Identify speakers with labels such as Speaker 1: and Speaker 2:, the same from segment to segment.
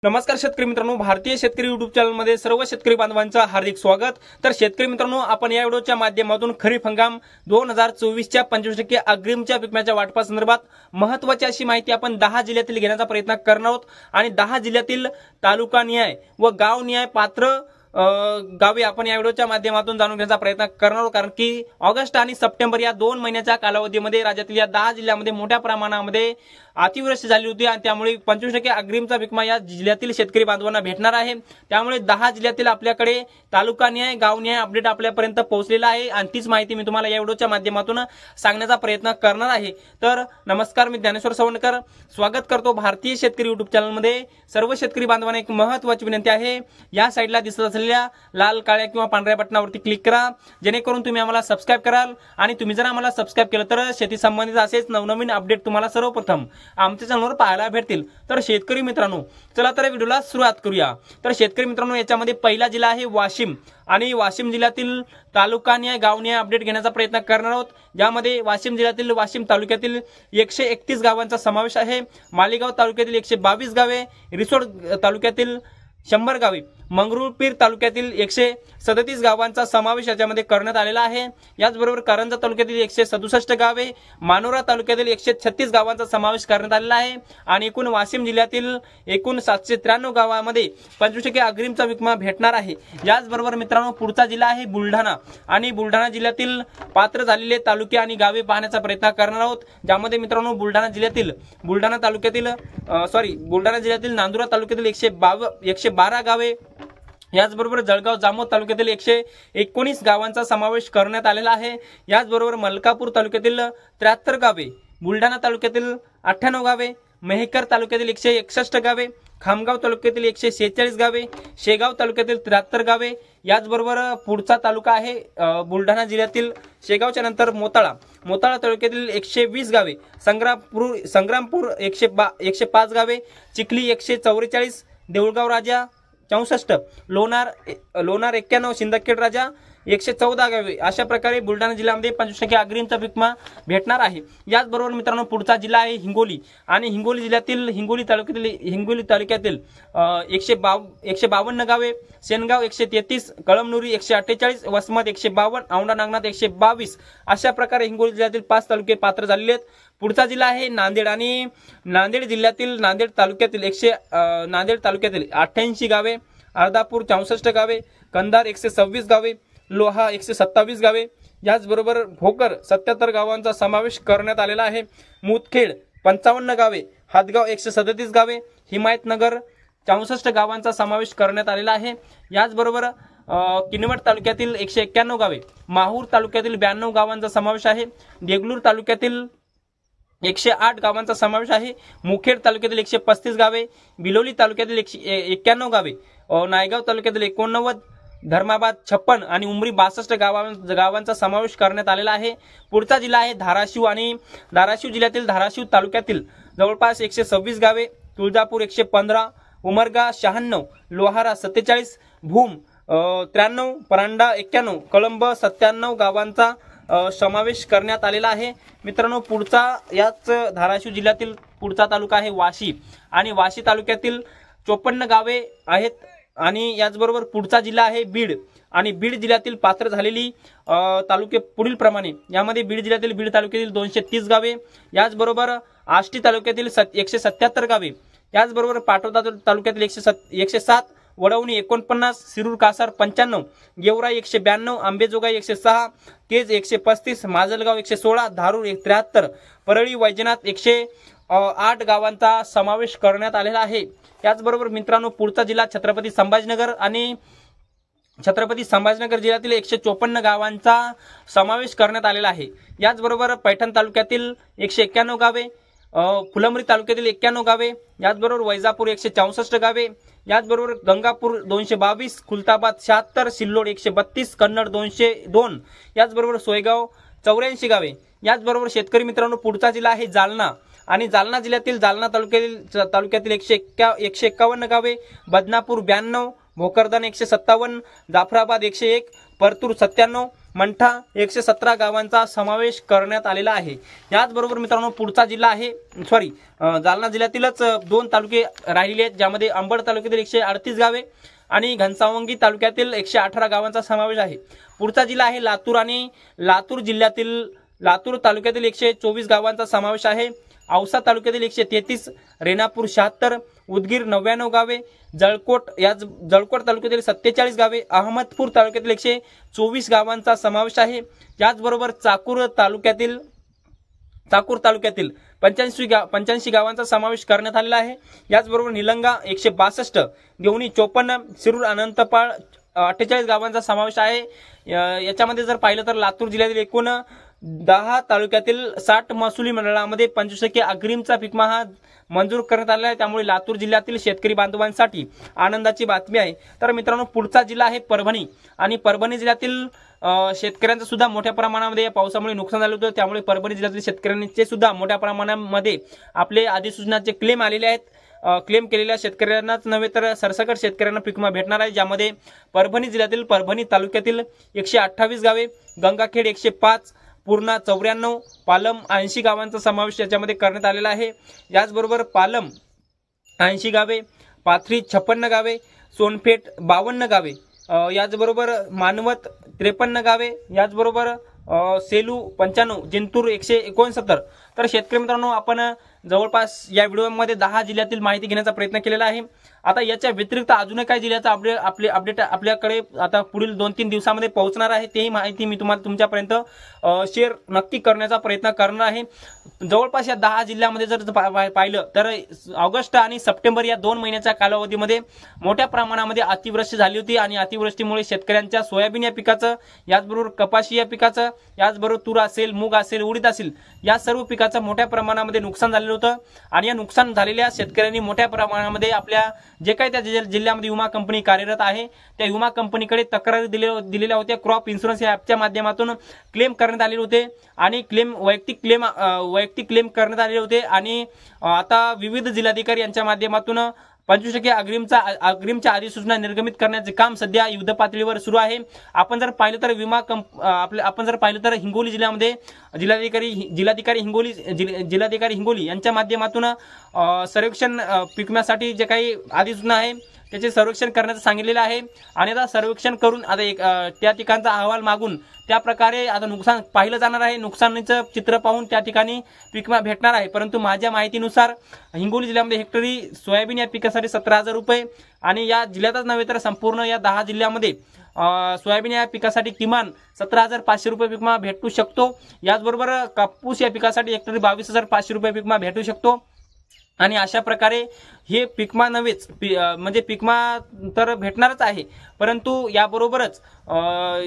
Speaker 1: नमस्कार शेतकरी मित्रांनो, भारतीय शेतकरी युट्यूब चॅनल मध्ये सर्व शेतकरी बांधवांचं हार्दिक स्वागत। तर शेतकरी मित्रांनो, आपण या व्हिडिओच्या माध्यमातून खरीप हंगाम 2024च्या 25% अग्रिमच्या पिकाच्या वाटपासंदर्भात महत्त्वाची अशी माहिती आपण 10 जिल्ह्यातील घेण्याचा प्रयत्न करणार आहोत आणि 10 जिल्ह्यातील तालुका निहाय व गाव निहाय पात्र गावे आपण या व्हिडिओच्या माध्यमातून जाणून घेण्याचा प्रयत्न करणार आहोत, कारण की ऑगस्ट आणि सप्टेंबर या 2 महिन्याच्या कालावधीमध्ये राज्यातील या 10 जिल्ह्यांमध्ये मोठ्या प्रमाणामध्ये अतिवृष्टी झाली होती आणि त्यामुळे 25% अग्रिमचा विमा या जिल्ह्यातील शेतकरी बांधवांना भेटणार आहे। त्यामुळे 10 जिल्ह्यातील आपल्याकडे तालुका निहाय गाव निहाय अपडेट आपल्यापर्यंत पोहोचलेला आहे आणि तीच माहिती मी तुम्हाला या व्हिडिओच्या माध्यमातून सांगण्याचा प्रयत्न करणार आहे। तर नमस्कार, मी ज्ञानेश्वर सवणकर स्वागत करतो भारतीय शेतकरी युट्यूब चॅनल मध्ये। सर्व शेतकरी बांधवांना एक महत्त्वाची विनंती आहे, या साइडला दिसत असलेल्या लाल काळ्या किंवा पांढऱ्या बटनावरती क्लिक करा, जेणेकरून तुम्ही आम्हाला सबस्क्राइब कराल आणि तुम्ही जर आम्हाला सबस्क्राइब केलं तर शेती संबंधित असेच नवनवीन अपडेट तुम्हाला सर्वप्रथम आमच्या चॅनलवर पाहायला भेटतील। तर शेतकरी मित्रांनो, चला तर व्हिडिओला सुरुवात करूया। तर शेतकरी मित्रांनो, याच्यामध्ये पहिला जिल्हा आहे वाशिम आणि वाशिम जिल्ह्यातील तालुका निहाय गाव निहाय अपडेट घेण्याचा प्रयत्न करणार आहोत, ज्यामध्ये वाशिम जिल्ह्यातील वाशिम तालुक्यातील 131 गावांचा समावेश आहे। मालेगाव तालुक्यातील 122 गावे, रिसोड तालुक्यातील 100 गावे, मंगरुळपीर तालुक्यातील 137 गावांचा समावेश याच्यामध्ये करण्यात आलेला आहे। याचबरोबर कारंजा तालुक्यातील 167 गावे, मानोरा तालुक्यातील 136 गावांचा समावेश करण्यात आलेला आहे आणि एकूण वाशिम जिल्ह्यातील एकूण 793 गावांमध्ये 25% अग्रिमचा विमा भेटणार आहे। याचबरोबर मित्रांनो, पुढचा जिल्हा आहे बुलढाणा आणि बुलढाणा जिल्ह्यातील पात्र झालेले तालुके आणि गावे पाहण्याचा प्रयत्न करणार आहोत, ज्यामध्ये मित्रांनो बुलढाणा जिल्ह्यातील नांदुरा तालुक्यातील 112 गावे, याचबरोबर जळगाव जामोद तालुक्यातील 119 गावांचा समावेश करण्यात आलेला आहे। याचबरोबर मलकापूर तालुक्यातील 73 गावे, बुलढाणा तालुक्यातील 98 गावे, मेहकर तालुक्यातील 161 गावे, खामगाव तालुक्यातील 146 गावे, शेगाव तालुक्यातील 73 गावे। याचबरोबर पुढचा तालुका आहे बुलढाणा जिल्ह्यातील शेगावच्या नंतर मोताळा तालुक्यातील 120 गावे, संग्रामपूर 105 गावे, चिखली 144, देऊळगाव राजा 64, लोणार 91, सिंदखेड राजा 114 गावे। अशा प्रकारे बुलढाणा जिल्ह्यामध्ये 25% अग्रिमचा विमा भेटणार आहे। याचबरोबर मित्रांनो, पुढचा जिल्हा आहे हिंगोली आणि हिंगोली तालुक्यातील 152 गावे, सेनगाव 133, कळमनुरी 148, वसमत 152, औंढा नागनाथ 122। अशा प्रकारे हिंगोली जिल्ह्यातील 5 तालुके पात्र झालेले आहेत। पुढचा जिल्हा आहे नांदेड आणि नांदेड तालुक्यातील 88 गावे, अर्धापूर 64 गावे, कंधार 126 गावे, लोहा 127 गावे, याचबरोबर भोकर 77 गावांचा समावेश करण्यात आलेला आहे। मुदखेड 55 गावे, हातगाव 137 गावे, हिमायतनगर 64 गावांचा समावेश करण्यात आलेला आहे। याचबरोबर किनवट तालुक्यातील 191 गावे, माहूर तालुक्यातील 92 गावांचा समावेश आहे। देगलूर तालुक्यातील 108 गावांचा समावेश आहे। मुखेड तालुक्यातील 135 गावे, बिलोली तालुक्यातील 191 गावे, नायगाव तालुक्यातील 89, धर्माबाद 56 आणि उमरी 62 गावांचा समावेश करण्यात आलेला आहे। पुढचा जिल्हा आहे धाराशिव आणि धाराशिव जिल्ह्यातील धाराशिव तालुक्यातील जवळपास 126 गावे, तुळजापूर 115, उमरगा 96, लोहारा 47, भूम 93, परांडा 91, कळंब 97 गावांचा समावेश करण्यात आलेला आहे। मित्रांनो, पुढचा याच धाराशिव जिल्ह्यातील पुढचा तालुका आहे वाशी आणि वाशी तालुक्यातील 54 गावे आहेत आणि याचबरोबर पुढचा जिल्हा आहे बीड आणि बीड जिल्ह्यातील पात्र झालेली तालुके पुढील प्रमाणे, यामध्ये बीड तालुक्यातील 230 गावे, याचबरोबर आष्टी तालुक्यातील 177 गावे, याचबरोबर पाटोदा तालुक्यातील 107, वडवणी 49, सिरूर कासार 95, गेवराई 192, आंबेजोगाई 106, केज 135, माजलगाव 116, धारूर 73, परळी वैजनाथ 108 गावांचा समावेश करण्यात आलेला आहे। याचबरोबर मित्रांनो, पुढचा जिल्हा छत्रपती संभाजीनगर जिल्ह्यातील 154 गावांचा समावेश करण्यात आलेला आहे। याचबरोबर पैठण तालुक्यातील 191 गावे, फुलंब्री तालुक्यातील 91 गावे, याचबरोबर वैजापूर 164 गावे, याचबरोबर गंगापूर 222, खुलताबाद 76, सिल्लोड 132, कन्नड 202, याचबरोबर सोयगाव 84 गावे। याचबरोबर शेतकरी मित्रांनो, पुढचा जिल्हा आहे जालना आणि जालना जिल्ह्यातील जालना तालुक्यातील 151 गावे, बदनापूर 92, भोकरदन 157, जाफराबाद 101, परतूर 97, मंठा 117 गावांचा समावेश करण्यात आलेला आहे। याचबरोबर मित्रांनो पुढचा जिल्हा आहे जालना जिल्ह्यातीलच 2 तालुके राहिलेले आहेत, ज्यामध्ये अंबड तालुक्यातील 138 गावे आणि घनसावंगी तालुक्यातील 118 गावांचा समावेश आहे। पुढचा जिल्हा आहे लातूर आणि लातूर तालुक्यातील 124 गावांचा समावेश आहे। औसा तालुक्यातील 133, रेणापूर 76, उदगीर 99 गावे, जळकोट तालुक्यातील 47 गावे, अहमदपूर तालुक्यातील 124 गावांचा समावेश आहे। याचबरोबर चाकूर तालुक्यातील 85 गावांचा समावेश करण्यात आलेला आहे। याचबरोबर निलंगा 162, देवणी 54, शिरूर अनंतपाळ 48 गावांचा समावेश आहे। याच्यामध्ये जर पाहिलं तर लातूर जिल्ह्यातील एकूण 10 तालुक्यातील 60 महसुली मंडळामध्ये 25% अग्रिमचा पीक विमा मंजूर करण्यात आला आहे। त्यामुळे लातूर जिल्ह्यातील शेतकरी बांधवांसाठी आनंदाची बातमी आहे। तर मित्रांनो पुढचा जिल्हा आहे परभणी आणि परभणी जिल्ह्यातील शेतकऱ्यांचं सुद्धा मोठ्या प्रमाणामध्ये या पावसामुळे नुकसान झालं होतं। त्यामुळे परभणी जिल्ह्यातील शेतकऱ्यांचे सुद्धा मोठ्या प्रमाणामध्ये आपले अधिसूचनाचे क्लेम आलेले आहेत। क्लेम केलेल्या शेतकऱ्यांनाच नव्हे तर सरसकट शेतकऱ्यांना पीक विमा भेटणार आहे, ज्यामध्ये परभणी जिल्ह्यातील परभणी तालुक्यातील 128 गावे, गंगाखेड 105, पूर्णा 94, पालम 80 गावांचा समावेश याच्यामध्ये करण्यात आलेला आहे। याचबरोबर पालम 80 गावे, पाथरी 56 गावे, सोनपेठ 52 गावे, याचबरोबर मानवत 53 गावे, याचबरोबर सेलू 95, जिंतूर 169। तर शेतकरी मित्रांनो आपण जवळपास या व्हिडिओमध्ये 10 जिल्ह्यातील माहिती घेण्याचा प्रयत्न केलेला आहे। आता याच्या व्यतिरिक्त अजून काही जिल्ह्याचा अपडेट आपल्याकडे आता पुढील 2-3 दिवसामध्ये पोहोचणार आहे, तेही माहिती मी तुमच्यापर्यंत शेअर नक्की करण्याचा प्रयत्न करणार आहे। जवळपास या 10 जिल्ह्यामध्ये जर पाहिलं तर ऑगस्ट आणि सप्टेंबर या 2 महिन्याच्या कालावधीमध्ये मोठ्या प्रमाणामध्ये अतिवृष्टी झाली होती आणि अतिवृष्टीमुळे शेतकऱ्यांच्या सोयाबीन या पिकाचं, याचबरोबर कपाशी या पिकाचं, याचबरोबर तूर असेल, मूग असेल, उडीद असेल, या सर्व पिकाचं मोठ्या प्रमाणामध्ये नुकसान झालेलं होतं। आणि या नुकसान झालेल्या शेतकऱ्यांनी मोठ्या प्रमाणामध्ये आपल्या जे काही त्या जिल्ह्यामध्ये विमा कंपनी कार्यरत आहे त्या विमा कंपनीकडे तक्रारी दिलेल्या होत्या। क्रॉप इन्शुरन्स या ॲपच्या माध्यमातून क्लेम करण्यात आलेले होते आणि वैयक्तिक क्लेम करण्यात आलेले होते। आणि आता विविध जिल्हाधिकारी यांच्या माध्यमातून 25% अग्रिमच्या अधिसूचना निर्गमित करण्याचे काम सध्या युद्ध पातळीवर सुरू आहे। आपण जर पाहिलं तर हिंगोली जिल्ह्यामध्ये जिल्हाधिकारी हिंगोली यांच्या माध्यमातून सर्वेक्षण पीक विम्यासाठी जे काही अधिसूचना आहे त्याचे सर्वेक्षण करण्याचं सांगितलेलं आहे। आणि आता सर्वेक्षण करून आता त्या ठिकाणचा अहवाल मागून त्या प्रकारे आता नुकसान पाहिलं जाणार आहे। नुकसानीचं चित्र पाहून त्या ठिकाणी पीक विमा भेटणार आहे। परंतु माझ्या माहितीनुसार हिंगोली जिल्ह्यामध्ये हेक्टरी सोयाबीन या पिकासाठी 17,000 रुपये आणि या जिल्ह्यातच नव्हे तर संपूर्ण या 10 जिल्ह्यामध्ये सोयाबीन या पिकासाठी किमान 17,500 रुपये पीक विमा भेटू शकतो। याचबरोबर कापूस या पिकासाठी हेक्टरी 22,500 रुपये पीक विमा भेटू शकतो। आणि अशा प्रकारे हे पीक विमा नव्हेच म्हणजे पीक विमा तर भेटणारच आहे, परंतु याबरोबरच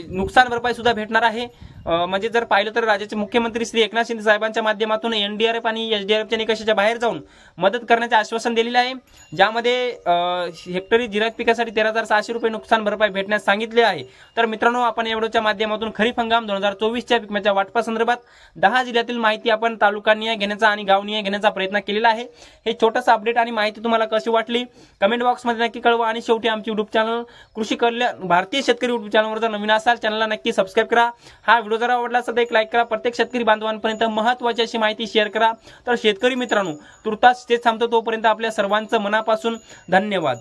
Speaker 1: नुकसान भरपाई सुद्धा भेटणार आहे। म्हणजे जर पाहिलं तर राज्याचे मुख्यमंत्री श्री एकनाथ शिंदे साहेबांच्या माध्यमातून एनडीआरएफ आणि एसडीआरएफच्या निकषाच्या बाहेर जाऊन मदत करण्याचे आश्वासन दिलेले आहे, ज्यामध्ये हेक्टरी जिरायत पिकासाठी 13,600 रुपये नुकसान भरपाई भेटण्यास सांगितले आहे। तर मित्रांनो आपण या व्हिडिओच्या माध्यमातून खरीप हंगाम 2024च्या पीक विम्याच्या वाटपासंदर्भात 10 जिल्ह्यातील माहिती आपण तालुकानिहाय घेण्याचा आणि गावनिहाय घेण्याचा प्रयत्न केलेला आहे। हे छोटंसं अपडेट आणि माहिती तुम्हाला कशी वाटली कमेंट बॉक्समध्ये नक्की कळवा। आणि शेवटी आमची युट्यूब चॅनल कृषी कल्याण भारतीय शेतकरी युट्यूब चॅनलवर जर नवीन असाल चॅनलला नक्की सबस्क्राईब करा। हा व्हिडिओ जर आवडला असेल तर एक लाईक करा। प्रत्येक शेतकरी बांधवांपर्यंत महत्त्वाची अशी माहिती शेअर करा। तर शेतकरी मित्रांनो तुर्तास तेच थांबतो, तोपर्यंत आपल्या सर्वांचं मनापासून धन्यवाद।